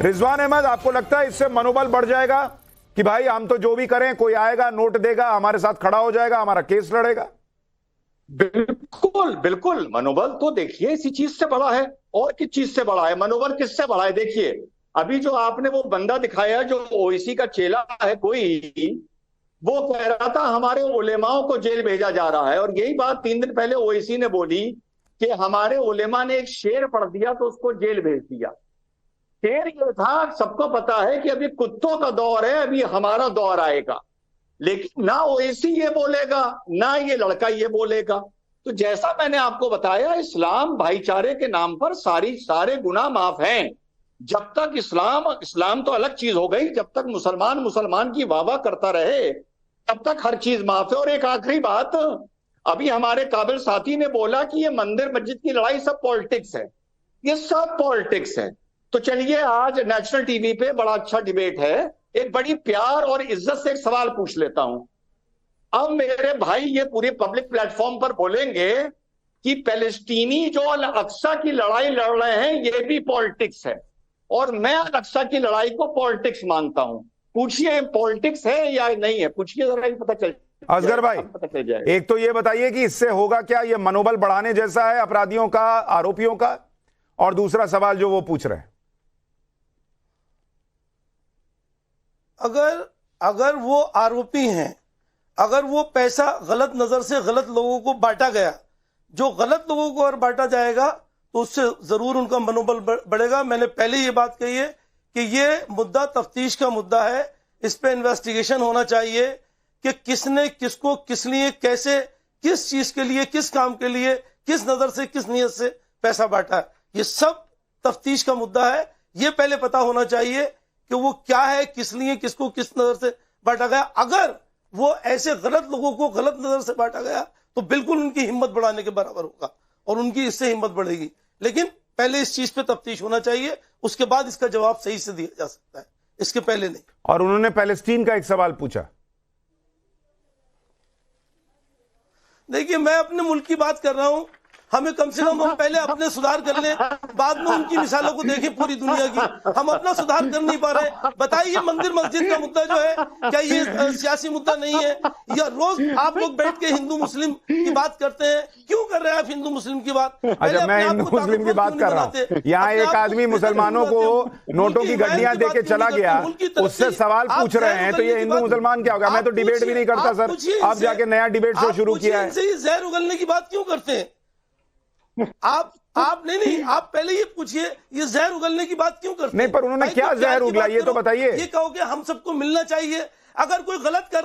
रिजवान अहमद, आपको लगता है इससे मनोबल बढ़ जाएगा कि भाई हम तो जो भी करें, कोई आएगा नोट देगा, हमारे साथ खड़ा हो जाएगा, हमारा केस लड़ेगा? बिल्कुल बिल्कुल, मनोबल तो देखिए इसी चीज से बड़ा है। और किस चीज से बड़ा है? मनोबल किससे बड़ा है? देखिए अभी जो आपने वो बंदा दिखाया जो ओवैसी का चेला है कोई, वो कह रहा था हमारे उलेमाओं को जेल भेजा जा रहा है। और यही बात 3 दिन पहले ओवैसी ने बोली कि हमारे उलेमा ने एक शेर पढ़ दिया तो उसको जेल भेज दिया। शेर ये था, सबको पता है कि अभी कुत्तों का दौर है, अभी हमारा दौर आएगा। लेकिन ना ओवैसी ये बोलेगा ना ये लड़का ये बोलेगा। तो जैसा मैंने आपको बताया, इस्लाम भाईचारे के नाम पर सारे गुनाह माफ हैं। जब तक इस्लाम तो अलग चीज हो गई, जब तक मुसलमान की वाह करता रहे तब तक हर चीज माफ है। और एक आखिरी बात, अभी हमारे काबिल साथी ने बोला कि ये मंदिर मस्जिद की लड़ाई सब पॉलिटिक्स है। ये सब पॉलिटिक्स है। तो चलिए, आज नेशनल टीवी पे बड़ा अच्छा डिबेट है, एक बड़ी प्यार और इज्जत से एक सवाल पूछ लेता हूं। अब मेरे भाई ये पूरे पब्लिक प्लेटफॉर्म पर बोलेंगे कि पैलेस्टीनी जो अल अक्सा की लड़ाई लड़ रहे हैं ये भी पॉलिटिक्स है, और मैं अल अक्सा की लड़ाई को पॉलिटिक्स मानता हूं। पूछिए पॉलिटिक्स है या नहीं है, पूछिए जरा, पता चल असगर भाई, पता चल जाएगा। एक तो ये बताइए कि इससे होगा क्या? ये मनोबल बढ़ाने जैसा है अपराधियों का, आरोपियों का? और दूसरा सवाल जो वो पूछ रहे हैं, अगर वो आरोपी हैं, अगर वो पैसा गलत नजर से गलत लोगों को बांटा गया, जो गलत लोगों को और बांटा जाएगा तो उससे जरूर उनका मनोबल बढ़ेगा। मैंने पहले ये बात कही है कि ये मुद्दा तफ्तीश का मुद्दा है, इस पे इन्वेस्टिगेशन होना चाहिए कि किसने किसको, किस लिए, कैसे, किस चीज के लिए, किस काम के लिए, किस नजर से, किस नीयत से पैसा बांटा है। ये सब तफ्तीश का मुद्दा है। ये पहले पता होना चाहिए कि वो क्या है, किस लिए, किसको, किस नजर से बांटा गया। अगर वो ऐसे गलत लोगों को गलत नजर से बांटा गया तो बिल्कुल उनकी हिम्मत बढ़ाने के बराबर होगा और उनकी इससे हिम्मत बढ़ेगी। लेकिन पहले इस चीज पे तफ्तीश होना चाहिए, उसके बाद इसका जवाब सही से दिया जा सकता है, इसके पहले नहीं। और उन्होंने पैलेस्टीन का एक सवाल पूछा। देखिए, मैं अपने मुल्क की बात कर रहा हूं, हमें कम से कम हम पहले अपने सुधार कर लें, बाद में उनकी मिसालों को देखें पूरी दुनिया की। हम अपना सुधार कर नहीं पा रहे। बताइए, मंदिर मस्जिद का मुद्दा जो है, क्या ये सियासी मुद्दा नहीं है? या रोज आप लोग बैठ के हिंदू मुस्लिम की बात करते हैं, क्यों कर रहे हैं आप हिंदू मुस्लिम की बात? अच्छा, मैं हिंदू मुस्लिम की बात कर रहा हूँ। यहाँ एक आदमी मुसलमानों को नोटों की गड्डियां दे के चला गया, उससे सवाल पूछ रहे हैं, तो ये हिंदू मुसलमान क्या होगा? मैं तो डिबेट भी नहीं करता सर, आप जाके नया डिबेट शो शुरू किया है। जहर उगलने की बात क्यों करते हैं आप? नहीं, आप पहले ये पूछिए, ये जहर उगलने की बात क्यों करते हैं? नहीं, पर उन्होंने क्या जहर उगला ये तो बताइए। ये कहो कि हम सबको मिलना चाहिए। अगर कोई गलत कर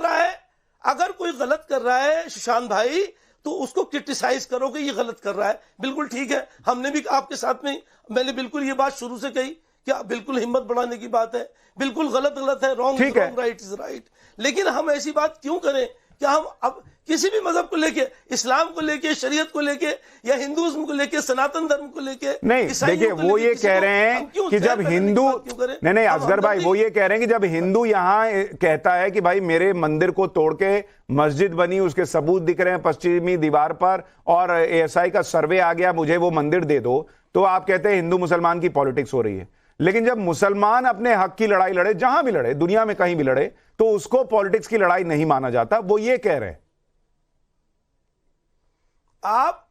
रहा है सुशांत भाई, तो उसको क्रिटिसाइज करो कि ये गलत कर रहा है, बिल्कुल ठीक है। हमने भी आपके साथ में, मैंने बिल्कुल ये बात शुरू से कही कि बिल्कुल हिम्मत बढ़ाने की बात है, बिल्कुल गलत है, wrong is wrong, right is right. लेकिन हम ऐसी बात क्यों करें कि हम अब किसी भी मजहब को लेके, इस्लाम को लेके, शरीयत को लेके, या हिंदुइज्म को लेके, सनातन धर्म को लेके नहीं, देखिए वो ये कह रहे हैं कि जब हिंदू, नहीं असगर भाई, वो ये कह रहे हैं कि जब हिंदू यहाँ कहता है कि भाई मेरे मंदिर को तोड़ के मस्जिद बनी, उसके सबूत दिख रहे हैं पश्चिमी दीवार पर, और एएसआई का सर्वे आ गया, मुझे वो मंदिर दे दो, तो आप कहते हैं हिंदू मुसलमान की पॉलिटिक्स हो रही है। लेकिन जब मुसलमान अपने हक की लड़ाई लड़े, जहां भी लड़े, दुनिया में कहीं भी लड़े, तो उसको पॉलिटिक्स की लड़ाई नहीं माना जाता। वो ये कह रहे हैं। आप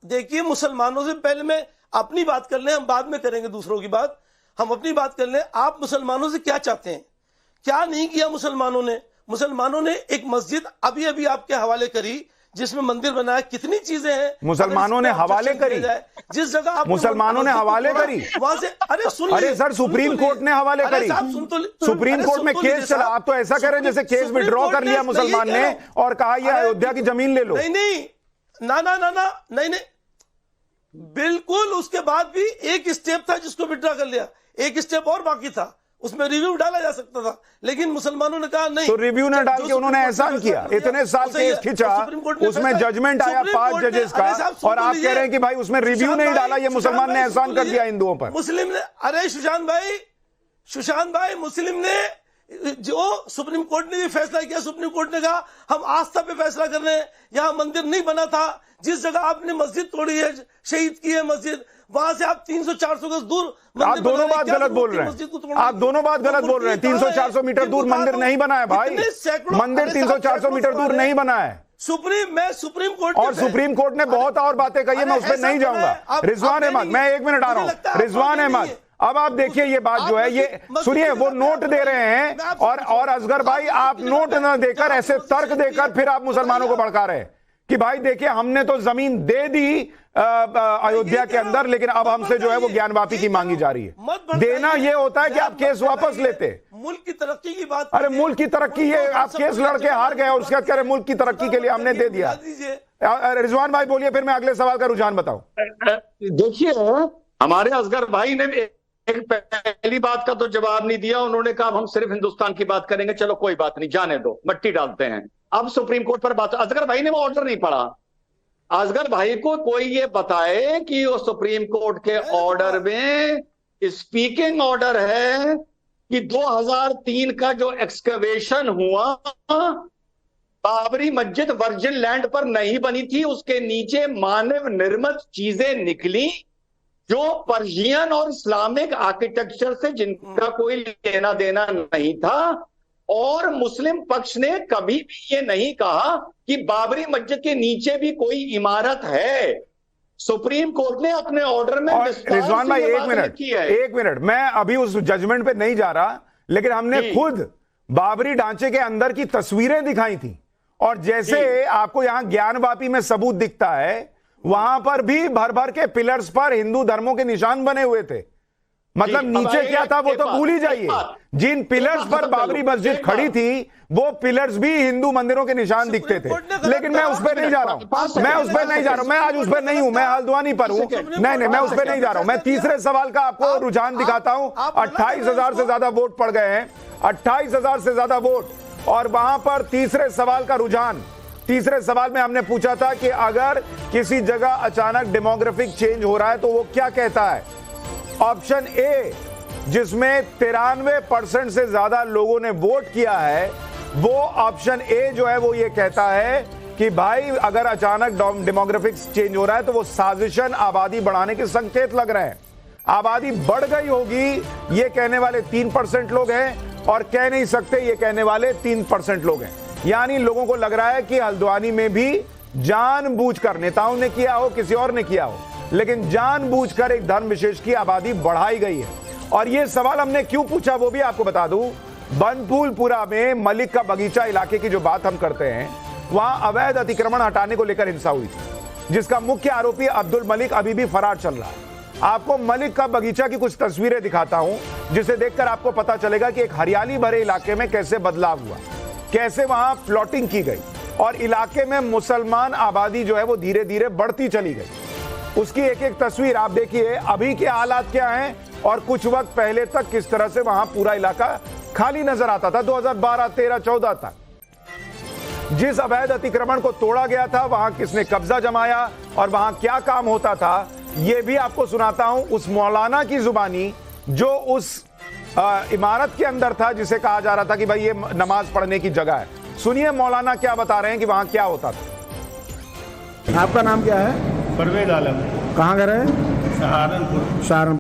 देखिए, मुसलमानों से पहले मैं अपनी बात कर लें, हम बाद में करेंगे दूसरों की बात, हम अपनी बात कर लें। आप मुसलमानों से क्या चाहते हैं? क्या नहीं किया मुसलमानों ने एक मस्जिद अभी अभी आपके हवाले करी, जिसमें मंदिर बनाया, कितनी चीजें हैं मुसलमानों ने हवाले करी। जिस जगह मुसलमानों ने हवाले करी, वहां से, अरे सर, सुप्रीम कोर्ट ने हवाले करी, सुप्रीम कोर्ट में केस चला। आप तो ऐसा कह रहे हैं जैसे केस विड्रॉ कर लिया मुसलमान ने और कहा ये अयोध्या की जमीन ले लो। नहीं, बिल्कुल। उसके बाद भी एक स्टेप था जिसको विड्रॉ कर लिया, एक स्टेप और बाकी था, उसमें रिव्यू डाला जा सकता था, लेकिन मुसलमानों ने कहा नहीं। तो रिव्यू न डाल के उन्होंने एहसान किया, इतने साल केस खींचा, उसमें जजमेंट आया 5 जजेस का, और आप कह रहे हैं कि भाई उसमें रिव्यू नहीं डाला, ये मुसलमान ने एहसान कर दिया हिंदुओं पर। मुस्लिम ने, अरे सुशांत भाई, मुस्लिम ने, जो सुप्रीम कोर्ट ने भी फैसला किया, सुप्रीम कोर्ट ने कहा हम आस्था पे फैसला कर रहे हैं, यहां मंदिर नहीं बना था, जिस जगह आपने मस्जिद तोड़ी है, शहीद की है मस्जिद, वहां से आप 300-400 गज दूर आप दोनों बात गलत बोल रहे हैं। आप दोनों बात गलत बोल रहे हैं। 300-400 मीटर दूर मंदिर नहीं बना है भाई। मंदिर 300-400 मीटर दूर नहीं बना है। सुप्रीम कोर्ट और सुप्रीम कोर्ट ने बहुत और बातें कही है, मैं उस पर नहीं जाऊंगा। रिजवान अहमद, मैं 1 मिनट आ रहा हूं। रिजवान अहमद, अब आप देखिए ये बात जो है, ये सुनिए, वो नोट दे रहे हैं और असगर भाई आप नोट न देकर ऐसे तर्क देकर फिर आप मुसलमानों को भड़का रहे हैं कि भाई देखिए हमने तो जमीन दे दी अयोध्या के अंदर, लेकिन अब हमसे जो है वो ज्ञान वापी की मांगी जा रही है। देना ये होता है कि आप केस वापस लेते। मुल्क की तरक्की की बात, अरे मुल्क की तरक्की, ये आप केस लड़के हार गए और उसके बाद कह रहे मुल्क की तरक्की के लिए हमने दे दिया। रिजवान भाई बोलिए, फिर मैं अगले सवाल का रुझान बताऊं। देखिए हमारे असगर भाई ने एक पहली बात का तो जवाब नहीं दिया। उन्होंने कहा हम सिर्फ हिंदुस्तान की बात करेंगे। चलो कोई बात नहीं, जाने दो, मट्टी डालते हैं। अब सुप्रीम कोर्ट पर बात, असगर भाई ने वो ऑर्डर नहीं पढ़ा। असगर भाई को कोई ये बताए कि वो सुप्रीम कोर्ट के ऑर्डर में स्पीकिंग ऑर्डर है कि 2003 का जो एक्सकवेशन हुआ, बाबरी मस्जिद वर्जिन लैंड पर नहीं बनी थी, उसके नीचे मानव निर्मित चीजें निकली जो पर्शियन और इस्लामिक आर्किटेक्चर से जिनका कोई लेना देना नहीं था। और मुस्लिम पक्ष ने कभी भी ये नहीं कहा कि बाबरी मस्जिद के नीचे भी कोई इमारत है। सुप्रीम कोर्ट ने अपने ऑर्डर में रिजवान भाई एक मिनट, मैं अभी उस जजमेंट पे नहीं जा रहा, लेकिन हमने खुद बाबरी ढांचे के अंदर की तस्वीरें दिखाई थी और जैसे आपको यहां ज्ञानवापी में सबूत दिखता है, वहां पर भी भर भर के पिलर्स पर हिंदू धर्मों के निशान बने हुए थे। मतलब नीचे क्या था वो तो भूल ही जाइए। जिन पिलर्स पर बाबरी मस्जिद खड़ी थी वो पिलर्स भी हिंदू मंदिरों के निशान दिखते थे। लेकिन मैं उस पर नहीं जा रहा हूं, मैं उस पर नहीं जा रहा हूं, मैं आज उस पर नहीं हूं, मैं हल्द्वानी पर हूं। नहीं, मैं उस पर नहीं जा रहा हूं। मैं तीसरे सवाल का आपको रुझान दिखाता हूं। 28,000 से ज्यादा वोट पड़ गए हैं, 28,000 से ज्यादा वोट। और वहां पर तीसरे सवाल का रुझान, तीसरे सवाल में हमने पूछा था कि अगर किसी जगह अचानक डेमोग्राफिक चेंज हो रहा है तो वो क्या कहता है। ऑप्शन ए, जिसमें 93% से ज्यादा लोगों ने वोट किया है, वो ऑप्शन ए जो है वो ये कहता है कि भाई अगर अचानक डेमोग्राफिक चेंज हो रहा है तो वो साजिशन आबादी बढ़ाने के संकेत लग रहे हैं। आबादी बढ़ गई होगी ये कहने वाले 3% लोग हैं और कह नहीं सकते ये कहने वाले 3% लोग हैं। यानी लोगों को लग रहा है कि हल्द्वानी में भी जानबूझकर, नेताओं ने किया हो किसी और ने किया हो, लेकिन जानबूझकर एक धर्म विशेष की आबादी बढ़ाई गई है। और यह सवाल हमने क्यों पूछा वो भी आपको बता दूं। बनफूलपुरा में मलिक का बगीचा इलाके की जो बात हम करते हैं, वहां अवैध अतिक्रमण हटाने को लेकर हिंसा हुई थी, जिसका मुख्य आरोपी अब्दुल मलिक अभी भी फरार चल रहा है। आपको मलिक का बगीचा की कुछ तस्वीरें दिखाता हूं, जिसे देखकर आपको पता चलेगा कि एक हरियाली भरे इलाके में कैसे बदलाव हुआ, कैसे वहां प्लॉटिंग की गई और इलाके में मुसलमान आबादी जो है वो धीरे धीरे बढ़ती चली गई। उसकी एक एक तस्वीर आप देखिए, अभी के हालात क्या हैं और कुछ वक्त पहले तक किस तरह से वहां पूरा इलाका खाली नजर आता था। 2012, 13, 14 तक जिस अवैध अतिक्रमण को तोड़ा गया था, वहां किसने कब्जा जमाया और वहां क्या काम होता था, यह भी आपको सुनाता हूं उस मौलाना की जुबानी जो उस इमारत के अंदर था, जिसे कहा जा रहा था कि भाई ये नमाज पढ़ने की जगह है। सुनिए मौलाना क्या बता रहे हैं कि वहां क्या होता था। आपका नाम क्या है? परवेज आलम। कहाँ घर है? सहारनपुर। सहारनपुर।